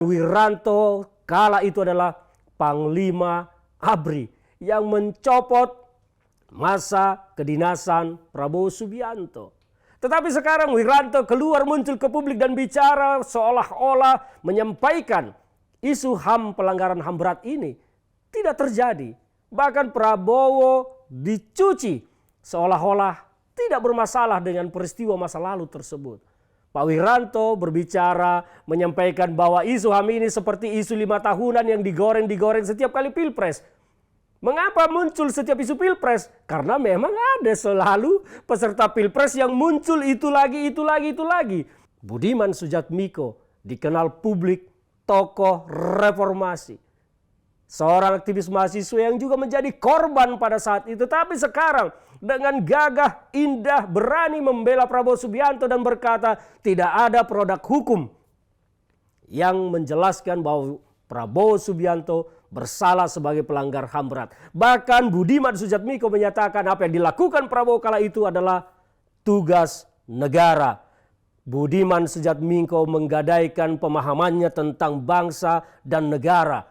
Wiranto kala itu adalah Panglima ABRI yang mencopot masa kedinasan Prabowo Subianto. Tetapi sekarang Wiranto keluar muncul ke publik dan bicara seolah-olah menyampaikan isu HAM, pelanggaran HAM berat ini tidak terjadi. Bahkan Prabowo dicuci seolah-olah tidak bermasalah dengan peristiwa masa lalu tersebut. Pak Wiranto berbicara menyampaikan bahwa isu HAM ini seperti isu 5 tahunan yang digoreng-digoreng setiap kali pilpres. Mengapa muncul setiap isu pilpres? Karena memang ada selalu peserta pilpres yang muncul itu lagi. Budiman Sujatmiko dikenal publik tokoh reformasi. Seorang aktivis mahasiswa yang juga menjadi korban pada saat itu. Tapi sekarang dengan gagah, indah, berani membela Prabowo Subianto dan berkata tidak ada produk hukum yang menjelaskan bahwa Prabowo Subianto bersalah sebagai pelanggar HAM berat. Bahkan Budiman Sujatmiko menyatakan apa yang dilakukan Prabowo kala itu adalah tugas negara. Budiman Sujatmiko menggadaikan pemahamannya tentang bangsa dan negara.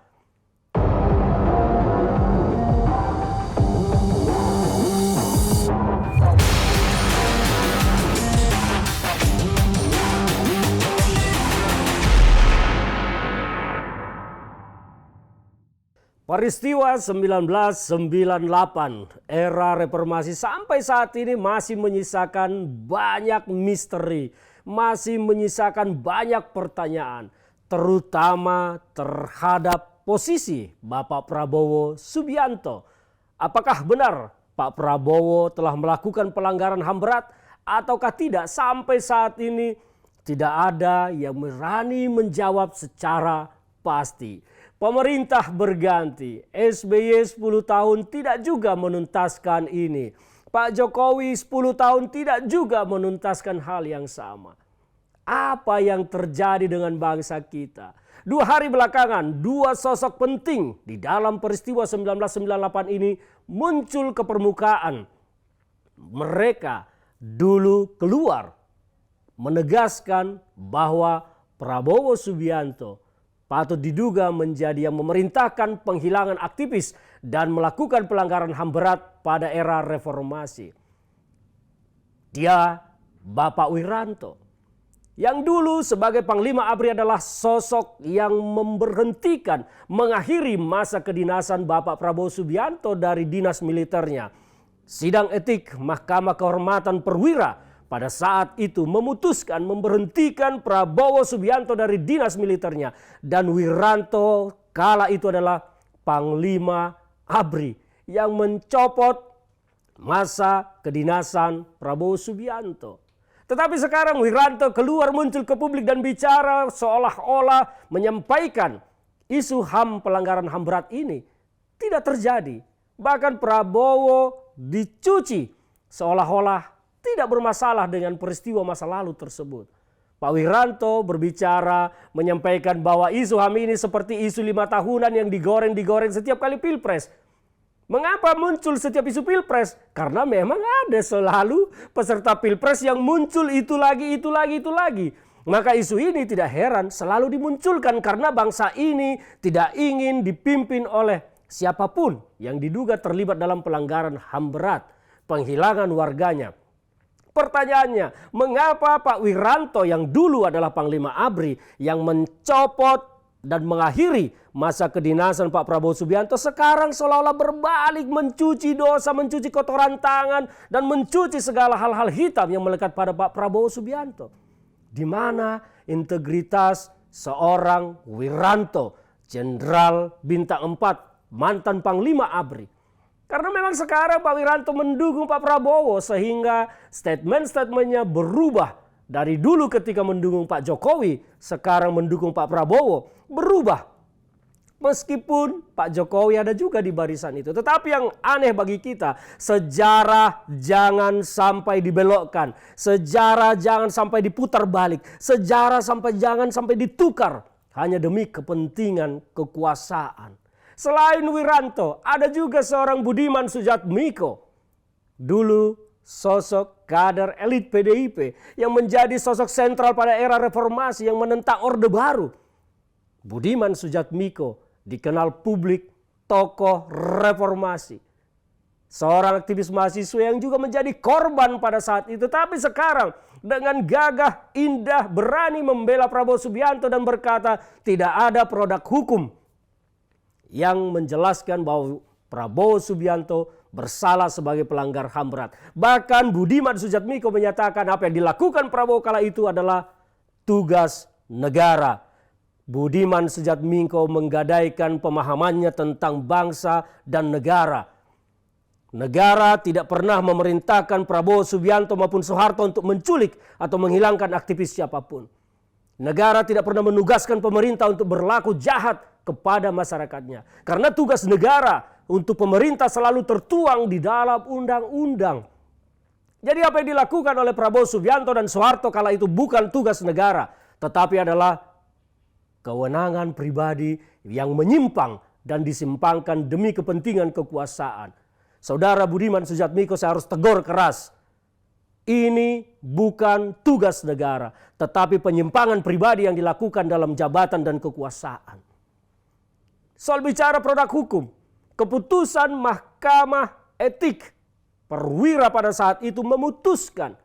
Peristiwa 1998, era reformasi sampai saat ini masih menyisakan banyak misteri, masih menyisakan banyak pertanyaan, terutama terhadap posisi Bapak Prabowo Subianto. Apakah benar Pak Prabowo telah melakukan pelanggaran HAM berat ataukah tidak? Sampai saat ini tidak ada yang berani menjawab secara pasti. Pemerintah berganti, SBY 10 tahun tidak juga menuntaskan ini. Pak Jokowi 10 tahun tidak juga menuntaskan hal yang sama. Apa yang terjadi dengan bangsa kita? 2 hari belakangan, 2 sosok penting di dalam peristiwa 1998 ini muncul ke permukaan. Mereka dulu keluar menegaskan bahwa Prabowo Subianto patut diduga menjadi yang memerintahkan penghilangan aktivis dan melakukan pelanggaran HAM berat pada era reformasi. Dia Bapak Wiranto yang dulu sebagai Panglima ABRI adalah sosok yang memberhentikan, mengakhiri masa kedinasan Bapak Prabowo Subianto dari dinas militernya. Sidang etik Mahkamah Kehormatan Perwira pada saat itu memutuskan memberhentikan Prabowo Subianto dari dinas militernya. Dan Wiranto kala itu adalah Panglima ABRI yang mencopot masa kedinasan Prabowo Subianto. Tetapi sekarang Wiranto keluar muncul ke publik dan bicara seolah-olah menyampaikan isu HAM, pelanggaran HAM berat ini tidak terjadi. Bahkan Prabowo dicuci seolah-olah tidak bermasalah dengan peristiwa masa lalu tersebut. Pak Wiranto berbicara menyampaikan bahwa isu HAM ini seperti isu 5 tahunan yang digoreng-digoreng setiap kali pilpres. Mengapa muncul setiap isu pilpres? Karena memang ada selalu peserta pilpres yang muncul itu lagi. Maka isu ini tidak heran selalu dimunculkan karena bangsa ini tidak ingin dipimpin oleh siapapun yang diduga terlibat dalam pelanggaran HAM berat, penghilangan warganya. Pertanyaannya, mengapa Pak Wiranto yang dulu adalah Panglima ABRI yang mencopot dan mengakhiri masa kedinasan Pak Prabowo Subianto sekarang seolah-olah berbalik mencuci dosa, mencuci kotoran tangan dan mencuci segala hal-hal hitam yang melekat pada Pak Prabowo Subianto? Di mana integritas seorang Wiranto, Jenderal Bintang 4, mantan Panglima ABRI? Karena memang sekarang Pak Wiranto mendukung Pak Prabowo sehingga statement-statementnya berubah. Dari dulu ketika mendukung Pak Jokowi, sekarang mendukung Pak Prabowo, berubah. Meskipun Pak Jokowi ada juga di barisan itu. Tetapi yang aneh bagi kita, sejarah jangan sampai dibelokkan. Sejarah jangan sampai diputar balik. Sejarah jangan sampai ditukar hanya demi kepentingan kekuasaan. Selain Wiranto, ada juga seorang Budiman Sujatmiko. Dulu sosok kader elit PDIP yang menjadi sosok sentral pada era reformasi yang menentang Orde Baru. Budiman Sujatmiko dikenal publik tokoh reformasi. Seorang aktivis mahasiswa yang juga menjadi korban pada saat itu. Tapi sekarang dengan gagah, indah, berani membela Prabowo Subianto dan berkata tidak ada produk hukum yang menjelaskan bahwa Prabowo Subianto bersalah sebagai pelanggar HAM berat. Bahkan Budiman Sujatmiko menyatakan apa yang dilakukan Prabowo kala itu adalah tugas negara. Budiman Sujatmiko menggadaikan pemahamannya tentang bangsa dan negara. Negara tidak pernah memerintahkan Prabowo Subianto maupun Soeharto untuk menculik atau menghilangkan aktivis siapapun. Negara tidak pernah menugaskan pemerintah untuk berlaku jahat kepada masyarakatnya. Karena tugas negara untuk pemerintah selalu tertuang di dalam undang-undang. Jadi apa yang dilakukan oleh Prabowo Subianto dan Soeharto kala itu bukan tugas negara, tetapi adalah kewenangan pribadi yang menyimpang dan disimpangkan demi kepentingan kekuasaan. Saudara Budiman Sujatmiko, saya harus tegur keras. Ini bukan tugas negara, tetapi penyimpangan pribadi yang dilakukan dalam jabatan dan kekuasaan. Soal bicara produk hukum, keputusan Mahkamah Etik Perwira pada saat itu memutuskan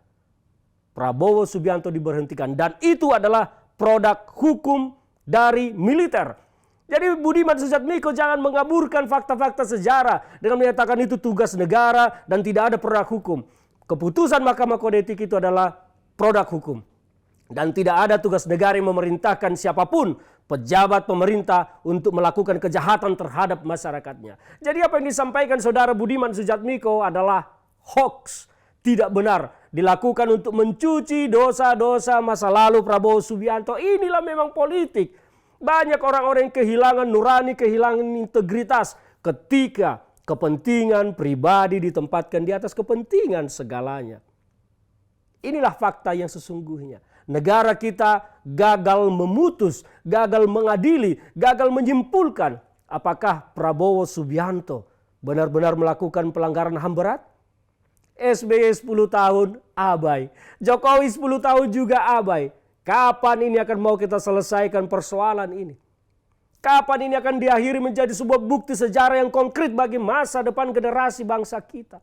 Prabowo Subianto diberhentikan. Dan itu adalah produk hukum dari militer. Jadi Budiman Sujatmiko jangan mengaburkan fakta-fakta sejarah dengan menyatakan itu tugas negara dan tidak ada produk hukum. Keputusan Mahkamah Kode Etik itu adalah produk hukum. Dan tidak ada tugas negara yang memerintahkan siapapun pejabat pemerintah untuk melakukan kejahatan terhadap masyarakatnya. Jadi apa yang disampaikan saudara Budiman Sujatmiko adalah hoax, tidak benar. Dilakukan untuk mencuci dosa-dosa masa lalu Prabowo Subianto. Inilah memang politik. Banyak orang-orang yang kehilangan nurani, kehilangan integritas ketika kepentingan pribadi ditempatkan di atas kepentingan segalanya. Inilah fakta yang sesungguhnya. Negara kita gagal memutus, gagal mengadili, gagal menyimpulkan apakah Prabowo Subianto benar-benar melakukan pelanggaran HAM berat. SBY 10 tahun abai, Jokowi 10 tahun juga abai. Kapan ini akan mau kita selesaikan persoalan ini? Kapan ini akan diakhiri menjadi sebuah bukti sejarah yang konkret bagi masa depan generasi bangsa kita?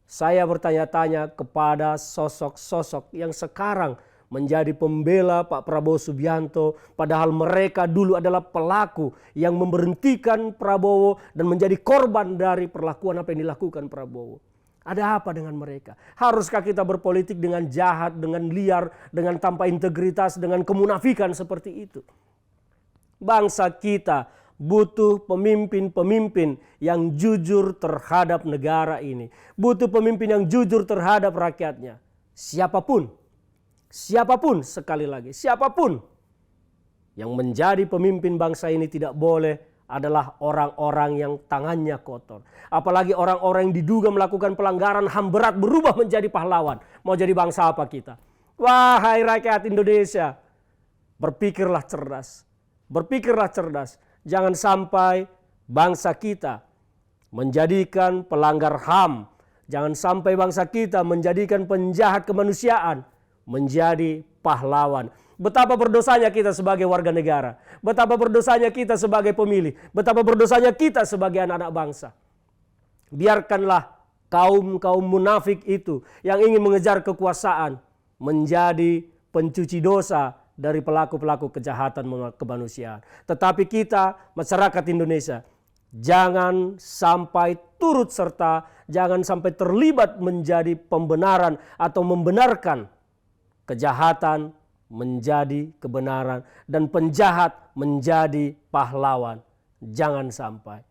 Saya bertanya-tanya kepada sosok-sosok yang sekarang menjadi pembela Pak Prabowo Subianto. Padahal mereka dulu adalah pelaku yang memberhentikan Prabowo dan menjadi korban dari perlakuan apa yang dilakukan Prabowo. Ada apa dengan mereka? Haruskah kita berpolitik dengan jahat, dengan liar, dengan tanpa integritas, dengan kemunafikan seperti itu? Bangsa kita butuh pemimpin-pemimpin yang jujur terhadap negara ini. Butuh pemimpin yang jujur terhadap rakyatnya. Siapapun sekali lagi, siapapun yang menjadi pemimpin bangsa ini tidak boleh adalah orang-orang yang tangannya kotor. Apalagi orang-orang yang diduga melakukan pelanggaran HAM berat berubah menjadi pahlawan. Mau jadi bangsa apa kita? Wahai rakyat Indonesia, berpikirlah cerdas. Berpikirlah cerdas. Jangan sampai bangsa kita menjadikan pelanggar HAM. Jangan sampai bangsa kita menjadikan penjahat kemanusiaan menjadi pahlawan. Betapa berdosanya kita sebagai warga negara. Betapa berdosanya kita sebagai pemilih. Betapa berdosanya kita sebagai anak-anak bangsa. Biarkanlah kaum munafik itu yang ingin mengejar kekuasaan menjadi pencuci dosa dari pelaku-pelaku kejahatan kemanusiaan. Tetapi kita, masyarakat Indonesia, jangan sampai turut serta, jangan sampai terlibat menjadi pembenaran atau membenarkan kejahatan menjadi kebenaran dan penjahat menjadi pahlawan. Jangan sampai.